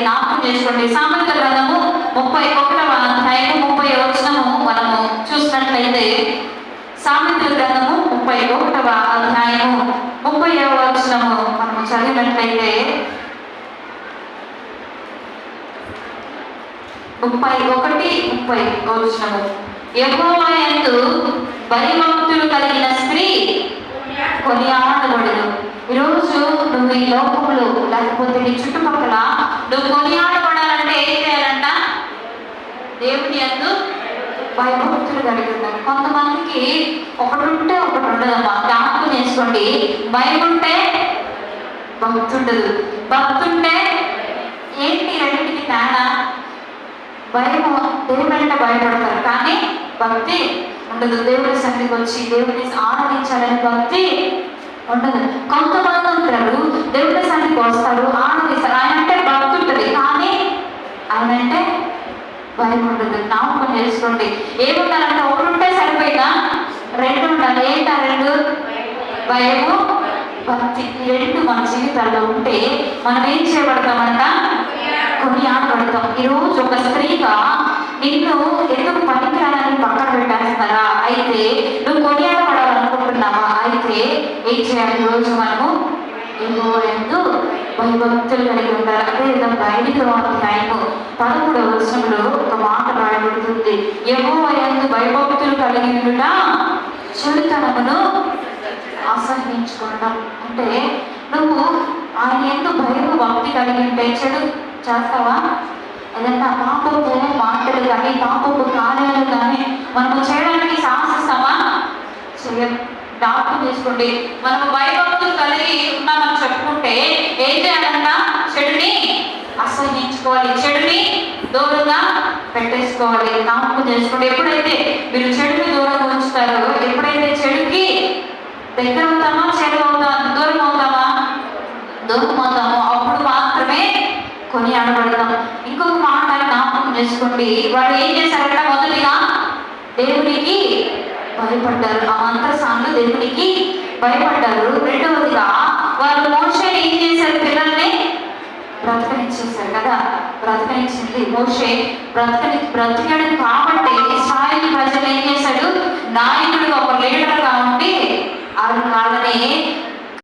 జ్ఞాపకం చేసుకోండి. సామెతల గ్రంథము 31వ అధ్యాయము 30వ వచనము మనము చూసినట్లయితే, సామెతల గ్రంథము 31వ అధ్యాయము 30వ వచనము మనము చదివినట్లయితే 31-30 వచనము, యెహోవా యందు భయభక్తులు కలిగిన స్త్రీ కొనియాడబడును. ఈరోజు నువ్వు ఈ లోకంలో లేకపోతే నీ చుట్టుపక్కల నువ్వు కొనియాడబడాలంటే ఏం చేయాలంట? దేవుని యందు భయభక్తులు కలిగి ఉండాలి. కొంతమందికి ఒకటి ఉంటే ఒకటి ఉండదమ్మా. జ్ఞాపకం చేసుకోండి, భయం ఉంటే భక్తి ఉండదు, భక్తి ఉంటే ఏంటి రెండింటికి తేడా? భయము దేవుడు అంటే భయపడతారు, కానీ భక్తి ఉండదు. దేవుడి సన్నిధికి వచ్చి దేవుడిని ఆరాధించాలని భక్తి ఉండదు. కొంతమంది ఉంటారు దేవుడి సన్నిధికి వస్తారు, ఆరాధిస్తారు, ఆయన అంటే భక్తి ఉంటుంది, కానీ ఆయన అంటే భయం ఉండదు. జ్ఞాపకం చేసుకోండి, ఏముండాలంటే ఒకటి ఉంటే సరిపోయినా రెండు ఉండాలి. ఏంటా రెండు? భయము, భక్తి. ఈ రెండు మన జీవితాల్లో ఉంటే మనం ఏం చేయబడతామంట? కొనియాడబడతాం. ఈరోజు ఒక స్త్రీగా నిన్ను ఎందుకు పనికిరాలని పక్కన పెట్టేస్తారా? అయితే నువ్వు కొనియాడబడాలనుకుంటున్నావా? అయితే ఏం చేయాలి? ఈరోజు మనము యెహోవా యందు భయభక్తులు కలిగి ఉండాలి. అదేవిధంగా 5వ అధ్యాయము 13వ వచనంలో ఒక మాట రాయబడుతుంది, యెహోవా యందు భయభక్తులు కలిగి ఉండుట చెడుతనమును అసహించుకోవడం. అంటే నువ్వు ఆయన యందు భయము భక్తి కలిగి ఉంటే చెడు చేస్తావా? ఏదన్నా పాపపు మాటలు కానీ పాపపు కార్యాలు కానీ మనము చేయడానికి సాహసిస్తామా? చేయం. జ్ఞాపకం చేసుకోండి, మనము భయభక్తులు కలిగి ఉన్నామని చెప్పుకుంటే ఏం చేయాలంట? చెడుని అసహించుకోవాలి, చెడుని దూరంగా పెట్టేసుకోవాలి. జ్ఞాపకం చేసుకోండి, ఎప్పుడైతే మీరు చెడుని దూరంగా ఉంచుతారో, ఎప్పుడైతే చెడుకి దగ్గర అవుతామా, చెడు అవుతామా, దూరం అవుతామా? దూరం అవుతామో అప్పుడు మాత్రమే కొనియాడబడతాం. ఇంకొక మాట జ్ఞాపకం చేసుకోండి, వాడు ఏం చేశారంట? మొదటిగా దేవునికి భయపడ్డారు. ఆ మంత్రసానులు దేవునికి భయపడ్డారు. రెండవదిగా వారు మోషేని ఏం చేశారు? పిల్లల్ని బ్రతకనిచ్చేశారు కదా. బ్రతకనిచ్చింది మోషే. బ్రతికాడు కాబట్టి ఇశ్రాయేలు ప్రజలు ఏం చేశాడు? నాయకుడిగా ఒక లీడర్గా ఉండి వాళ్ళని